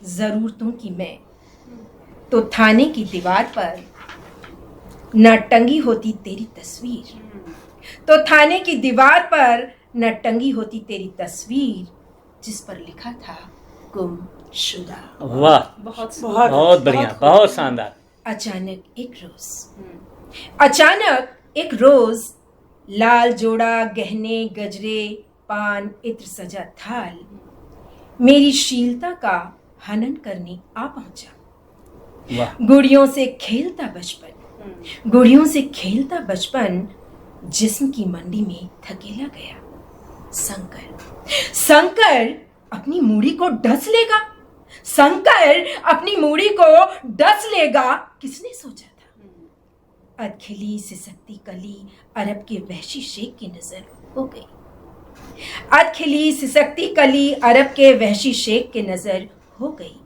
जरूरतों की मैं, तो थाने की दीवार पर न टंगी होती तेरी तस्वीर, तो थाने की दीवार पर न टंगी होती तेरी तस्वीर, जिस पर लिखा था गुमशुदा। वाह, बहुत बढ़िया, बहुत शानदार। अचानक एक रोज लाल जोड़ा गहने गजरे पान इत्र सजा थाल मेरी शीलता का हनन करने आ पहुंचा। गुड़ियों से खेलता बचपन, गुड़ियों से खेलता बचपन जिस्म की मंडी में धकेला गया। शंकर अपनी मूड़ी को डस लेगा, शंकर अपनी मूड़ी को डस लेगा, किसने सोचा था? अधखिली सिसकती कली अरब के वहशी शेख की नजर हो गई, अधखिली सिसकती कली अरब के वहशी शेख की नजर हो गई।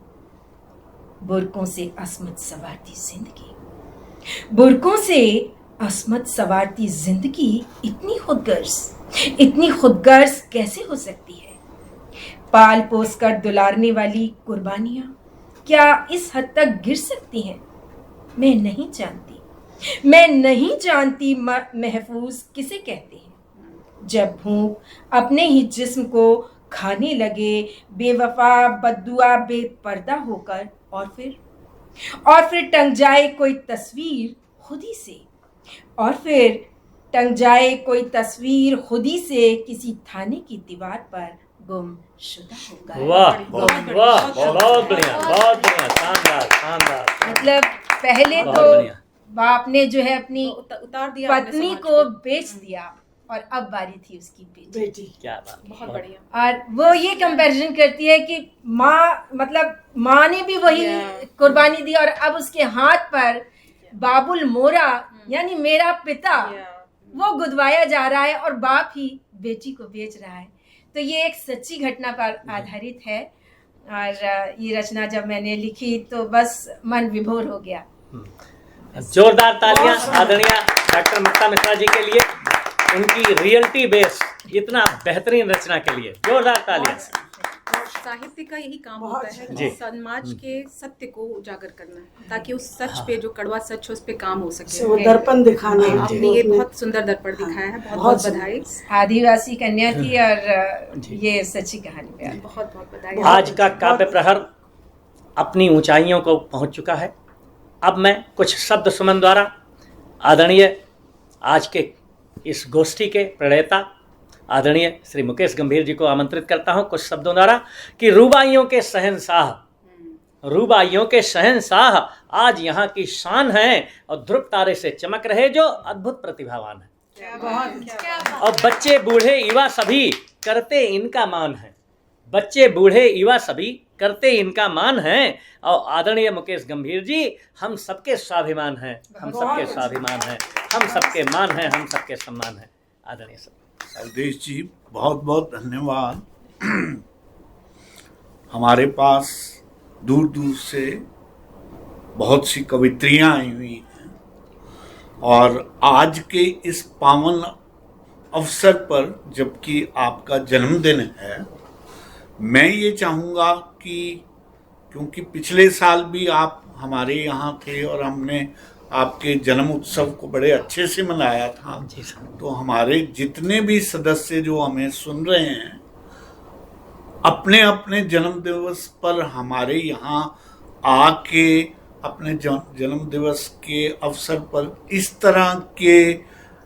बुरकों से असमत सवारती जिंदगी, बुरकों से असमत सवारती जिंदगी इतनी खुदगर्ज कैसे हो सकती है? पाल पोस कर दुलारने वाली कुर्बानियां क्या इस हद तक गिर सकती हैं? मैं नहीं जानती महफूज किसे कहते हैं। जब भूख अपने ही जिस्म को खाने लगे, बेवफा बद्दुआ बेपर्दा होकर, और फिर टंग जाए कोई तस्वीर खुदी से, और फिर टंग जाए कोई तस्वीर खुदी से किसी थाने की दीवार पर गुमशुदा होगा। वाह, बहुत बढ़िया, शानदार। मतलब पहले तो बाप ने जो है अपनी उतार दिया, पत्नी को बेच दिया, और अब बारी थी उसकी बेटी। क्या बात, बहुत बढ़िया। और वो ये कंपैरिजन करती है कि माँ ने भी वही कुर्बानी दी, और अब उसके हाथ पर बाबुल मोरा यानी मेरा पिता वो गुदवाया जा रहा है, और बाप ही बेटी को बेच रहा है। तो ये एक सच्ची घटना पर आधारित है, और ये रचना जब मैंने लिखी तो बस मन विभोर हो गया। जोरदार तालियां आदरणीय डॉक्टर ममता मिश्रा जी के लिए, उनकी रियलिटी बेस इतना बेहतरीन रचना के लिए जोरदार तालियां। साहित्य का यही काम होता है कि समाज के सत्य को उजागर करना, ताकि उस सच पे जो कड़वा सच है उस पे काम हो सके। वो दर्पण दिखाना, आपने ये बहुत सुंदर दर्पण दिखाया है, बहुत बधाई। आदिवासी कन्या थी और ये सच्ची कहानी है, बहुत बधाई। आज का काव्य प्रहर अपनी ऊंचाइयों को पहुंच चुका है। अब मैं कुछ शब्द सुमन द्वारा आदरणीय आज के इस गोष्ठी के प्रणेता आदरणीय श्री मुकेश गंभीर जी को आमंत्रित करता हूं कुछ शब्दों द्वारा कि रूबाइयों के शहंशाह आज यहाँ की शान है, और ध्रुव तारे से चमक रहे जो अद्भुत प्रतिभावान है, और बच्चे बूढ़े युवा सभी करते इनका मान है, बच्चे बूढ़े युवा सभी करते इनका मान है। और आदरणीय मुकेश गंभीर जी हम सबके स्वाभिमान हैं, हम सबके स्वाभिमान हैं, हम सबके मान हैं, हम सबके सम्मान हैं। आदरणीय अवधेश जी बहुत बहुत धन्यवाद। हमारे पास दूर दूर से बहुत सी कवित्रियाँ आई हुई हैं, और आज के इस पावन अवसर पर जबकि आपका जन्मदिन है, मैं ये चाहूँगा कि क्योंकि पिछले साल भी आप हमारे यहाँ थे और हमने आपके जन्म उत्सव को बड़े अच्छे से मनाया था, तो हमारे जितने भी सदस्य जो हमें सुन रहे हैं अपने अपने जन्म दिवस पर हमारे यहाँ आके अपने जन्म दिवस के अवसर पर इस तरह के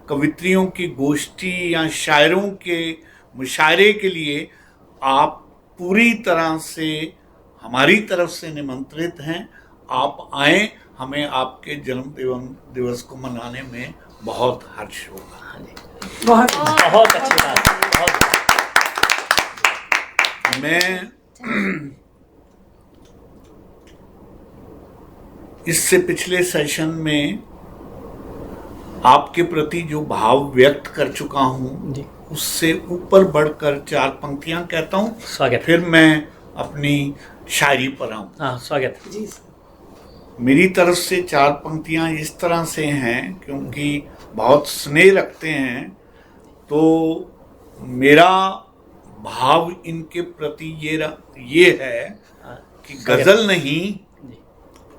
कवित्रियों की गोष्ठी या शायरों के मुशायरे के लिए आप पूरी तरह से हमारी तरफ से निमंत्रित हैं। आप आएं, हमें आपके जन्म दिवस को मनाने में बहुत हर्ष होगा। बहुत बहुत अच्छी बात है, बहुत। मैं इससे पिछले सेशन में आपके प्रति जो भाव व्यक्त कर चुका हूं जी। उससे ऊपर बढ़कर 4 पंक्तियां कहता हूं, स्वागत। फिर मैं अपनी शायरी पर आऊं। हाँ, स्वागत। जी। मेरी तरफ से 4 पंक्तियां इस तरह से हैं, क्योंकि बहुत स्नेह रखते हैं, तो मेरा भाव इनके प्रति ये है कि गजल नहीं,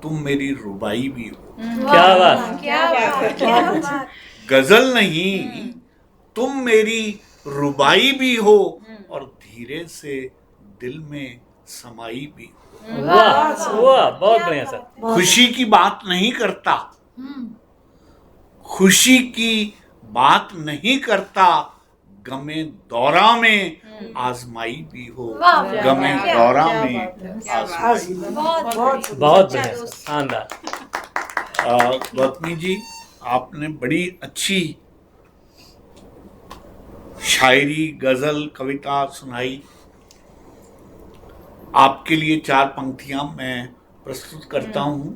तुम मेरी रुबाई भी हो। क्या बात, क्या बात, क्या बात। गजल नहीं, तुम मेरी रुबाई भी हो और धीरे से दिल में समाई भी हो। वाह वाह, बहुत बढ़िया सर। खुशी की बात नहीं करता, खुशी की बात नहीं करता, गमे दौरा में आजमाई भी हो। गमे दौरा में आजमाई। बहुत बढ़िया सर, शानदार। गौतमी जी, आपने बड़ी अच्छी शायरी, गजल, कविता सुनाई। आपके लिए 4 पंक्तियां मैं प्रस्तुत करता हूं,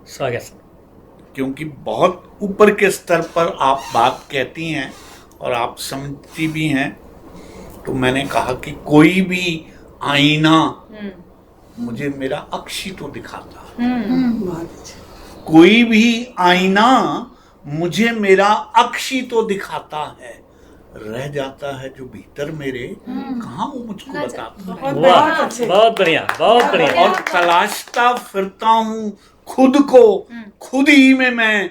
स्वागत सर। क्योंकि बहुत ऊपर के स्तर पर आप बात कहती हैं और आप समझती भी हैं, तो मैंने कहा कि कोई भी आईना मुझे मेरा अक्ष तो दिखाता है, कोई भी आईना मुझे मेरा अक्ष तो दिखाता है, रह जाता है जो भीतर मेरे, कहाँ वो मुझको बताता है। वाह, बहुत बढ़िया, बहुत बढ़िया। और तलाशता फिरता हूँ खुद को, खुद ही में मैं,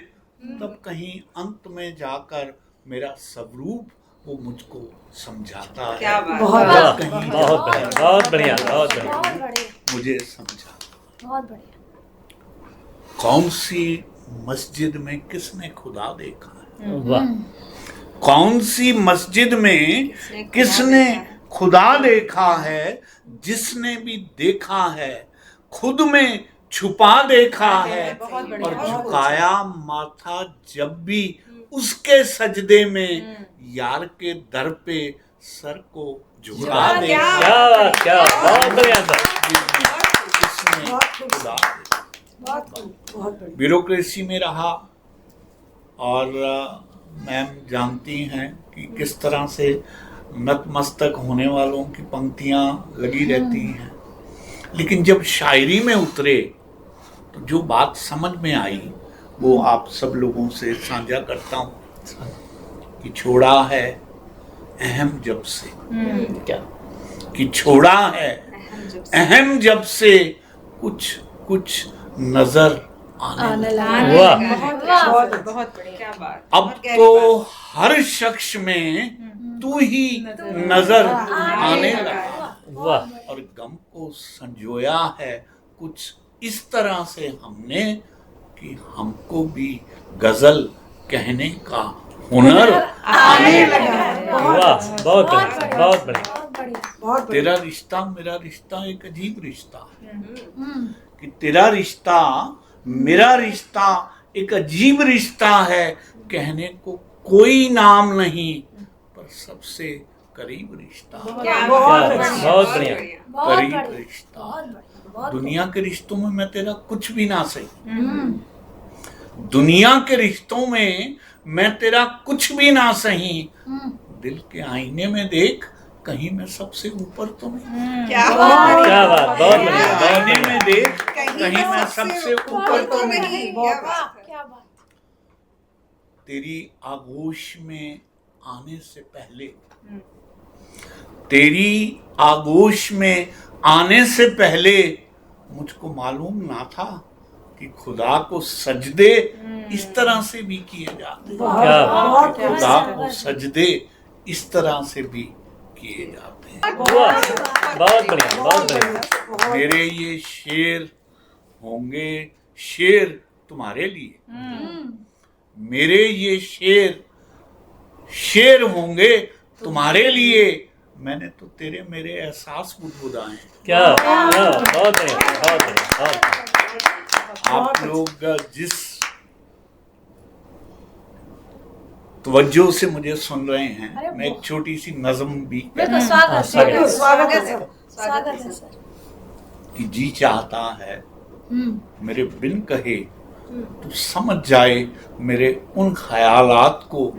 तब कहीं अंत में जाकर मेरा स्वरूप वो मुझको समझाता है। क्या बात। बहुत वाह, कहीं बहुत बढ़िया, बहुत बढ़िया, बहुत बढ़िया। बहुत बढ़िया, मुझे समझाता। बहुत बढ़िया। कौन सी मस्जिद में किसने खुदा देखा है, वाह, कौन सी मस्जिद में किसने खुदा देखा है, जिसने भी देखा है खुद में छुपा देखा है, और झुकाया माथा जब भी उसके सजदे में, यार के दर पे सर को झुका देखा। क्या बात, क्या बात, बहुत बढ़िया सर। इसमें खुदा बहुत बढ़िया। ब्यूरोक्रेसी में रहा, और मैम जानती हैं कि किस तरह से नतमस्तक होने वालों की पंक्तियां लगी रहती हैं, लेकिन जब शायरी में उतरे तो जो बात समझ में आई वो आप सब लोगों से साझा करता हूँ कि छोड़ा है अहम जब से, क्या कि छोड़ा है अहम जब से, कुछ कुछ नजर आने लगा। वाह, बहुत बढ़िया। क्या बात। अब तो हर शख्स में तू ही नजर आने लगा, वाह, और गम को संजोया है कुछ इस तरह से हमने कि हमको भी गजल कहने का हुनर आने लगा। वाह, बहुत बढ़िया, बहुत बढ़िया। बहुत बढ़िया। बहुत बढ़िया। तेरा रिश्ता मेरा रिश्ता एक अजीब रिश्ता है, कि तेरा रिश्ता मेरा रिश्ता एक अजीब रिश्ता है, कहने को कोई नाम नहीं पर सबसे करीब रिश्ता, बहुत बढ़िया। बहुत करीब बढ़िया, रिश्ता। बहुत बढ़िया, बहुत दुनिया के रिश्तों में मैं तेरा कुछ भी ना सही, दुनिया के रिश्तों में मैं तेरा कुछ भी ना सही, दिल के आईने में देख कहीं मैं सबसे ऊपर तो नहीं, क्या क्या बात, बहुत बढ़िया, बहुत आईने बढ़िया। में देख कहीं मैं सबसे ऊपर तो नहीं। क्या बात। क्या बात। तेरी आगोश में आने से पहले, तेरी आगोश में आने से पहले मुझको मालूम ना था कि खुदा को सजदे इस तरह से भी किए जाते हैं, क्या बात, खुदा को सजदे इस तरह से भी किए जाते हैं। वाह, बहुत बढ़िया, बहुत बढ़िया। मेरे ये शेर होंगे शेर तुम्हारे लिए, मेरे ये शेर शेर होंगे तुम्हारे लिए, मैंने तो तेरे मेरे एहसास बुदबुदाए हैं। क्या बहुत बढ़िया, बहुत बढ़िया, बहुत बढ़िया। आप लोग जिस तवज्जो से मुझे सुन रहे हैं, मैं एक छोटी सी नज़म भी बिल्कुल स्वागत है सर। कि जी चाहता है मेरे बिन कहे तू समझ जाए मेरे उन ख्यालात को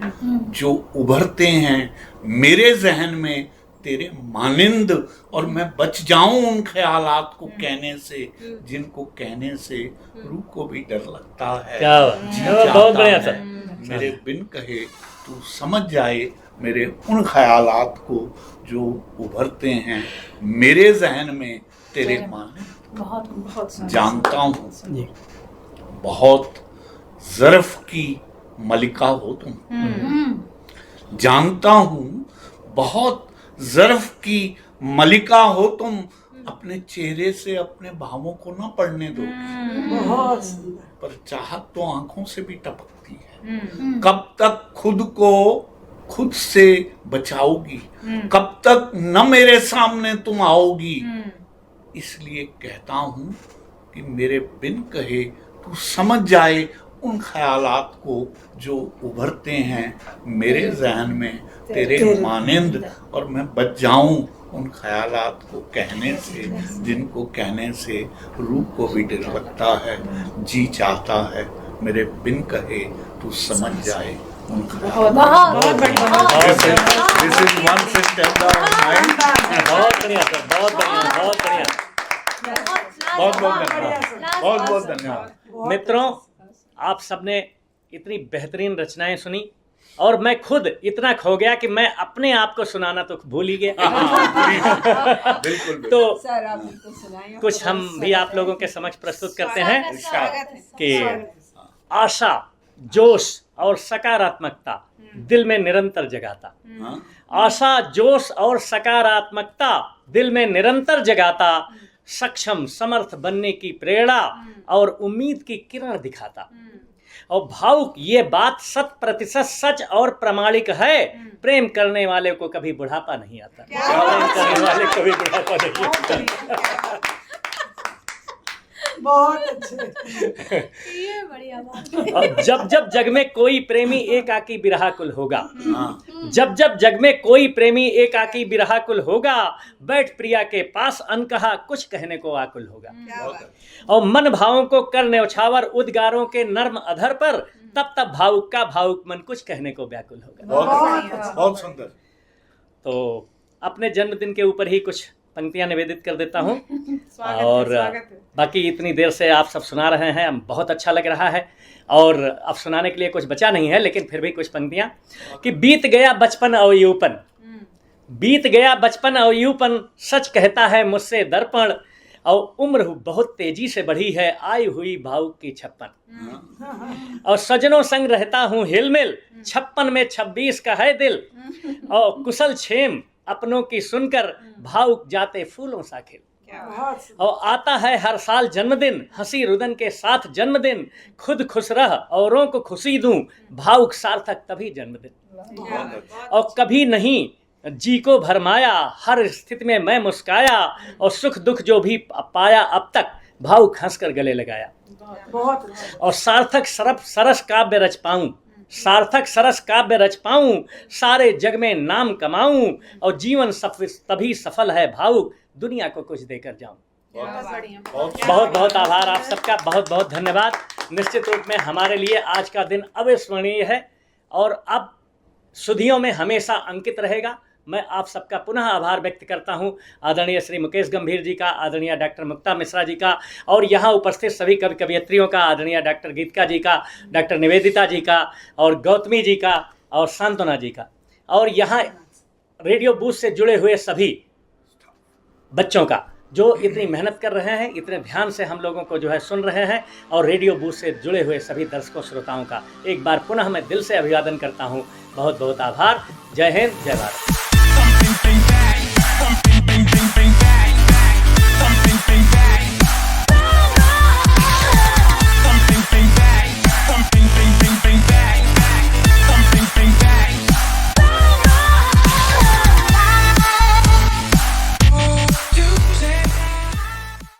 जो उभरते हैं मेरे जहन में तेरे मानिंद, और मैं बच जाऊं उन ख्यालात को कहने से जिनको कहने से रूह को भी डर लगता है। जी बहुत बढ़िया सर। मेरे बिन कहे तू समझ जाए मेरे उन ख्यालात को जो उभरते हैं मेरे जहन में तेरे मानिंद। बहुत जानता हूँ बहुत ज़र्फ की मलिका हो तुम, जानता हूँ बहुत ज़र्फ की मलिका हो तुम, अपने चेहरे से अपने भावों को ना पढ़ने दो, बहुत सुंदर। पर चाहत तो आंखों से भी टपकती है। कब तक खुद को खुद से बचाओगी, कब तक न मेरे सामने तुम आओगी, इसलिए कहता हूँ कि मेरे बिन कहे तू समझ जाए उन ख्यालात को जो उभरते हैं मेरे जहन में तेरे मानिंद, और मैं बच जाऊं उन ख्यालात को कहने से जिनको कहने से रूह को भी डर लगता है। जी चाहता है मेरे बिन कहे तू समझ जाए उन ख्यालात। This is one sentence of mine. बहुत बढ़िया सर, बहुत बढ़िया, बहुत बढ़िया। बहुत धन्यवाद, बहुत धन्यवाद। मित्रों, आप सबने इतनी बेहतरीन रचनाएं सुनी और मैं खुद इतना खो गया कि मैं अपने आप को सुनाना तो भूल ही गया। बिल्कुल। तो सर आप बिल्कुल सुनाइए। कुछ हम भी आप लोगों के समक्ष प्रस्तुत करते हैं कि आशा, जोश और सकारात्मकता दिल में निरंतर जगाता। आशा, जोश और सकारात्मकता दिल में निरंतर जगाता, सक्षम समर्थ बनने की प्रेरणा और उम्मीद की किरण दिखाता। और भावुक ये बात 100% सच और प्रमाणिक है, प्रेम करने वाले को कभी बुढ़ापा नहीं आता। प्रेम करने वाले को कभी बुढ़ापा नहीं आता। बहुत अच्छे। ये बढ़िया बात। और जब जब जग में कोई प्रेमी एकाकी बिरहाकुल होगा, जब जब जग में कोई प्रेमी एकाकी बिरहाकुल होगा, बैठ प्रिया के पास अनकहा कुछ कहने को आकुल होगा। और मन भावों को कर न्यौछावर उद्गारों के नर्म अधर पर, तब तब भावुक का भावुक मन कुछ कहने को व्याकुल होगा। बहुत सुंदर। तो अपने जन्मदिन के ऊपर ही कुछ पंक्तियां निवेदित कर देता हूँ। और बाकी इतनी देर से आप सब सुना रहे हैं, बहुत अच्छा लग रहा है। और अब सुनाने के लिए कुछ बचा नहीं है, लेकिन फिर भी कुछ पंक्तियां कि बीत गया बचपन और यूपन, बीत गया बचपन और यूपन, सच कहता है मुझसे दर्पण, और उम्र बहुत तेजी से बढ़ी है, आई हुई भावुक की 56। और सजनों संग रहता हूँ हिलमिल, 56 में 26 का है दिल, और कुशल क्षेम अपनों की सुनकर भावुक जाते फूलों सा खिल। और आता है हर साल जन्मदिन, हंसी रुदन के साथ जन्मदिन, खुद खुश रह औरों को खुशी दूं, भावुक सार्थक तभी जन्मदिन। और कभी नहीं जी को भरमाया, हर स्थिति में मैं मुस्काया, और सुख दुख जो भी पाया अब तक, भावुक हंसकर गले लगाया। और सार्थक सरस काव्य रच पाऊं, सार्थक सरस काव्य रच पाऊं, सारे जग में नाम कमाऊं, और जीवन तभी सफल है भावुक, दुनिया को कुछ देकर जाऊं। बहुत बहुत आभार आप सबका, बहुत बहुत धन्यवाद। निश्चित रूप में हमारे लिए आज का दिन अविस्मरणीय है और अब सुधियों में हमेशा अंकित रहेगा। मैं आप सबका पुनः आभार व्यक्त करता हूं, आदरणीय श्री मुकेश गंभीर जी का, आदरणीय डॉक्टर मुक्ता मिश्रा जी का, और यहाँ उपस्थित सभी कवि कवियत्रियों का, आदरणीय डॉक्टर गीतिका जी का, डॉक्टर निवेदिता जी का, और गौतमी जी का, और सांत्वना जी का, और यहाँ रेडियो बूथ से जुड़े हुए सभी बच्चों का, जो इतनी मेहनत कर रहे हैं, इतने ध्यान से हम लोगों को जो है सुन रहे हैं, और रेडियो बूथ से जुड़े हुए सभी दर्शकों श्रोताओं का एक बार पुनः मैं दिल से अभिवादन करता हूँ। बहुत बहुत आभार। जय हिंद, जय भारत।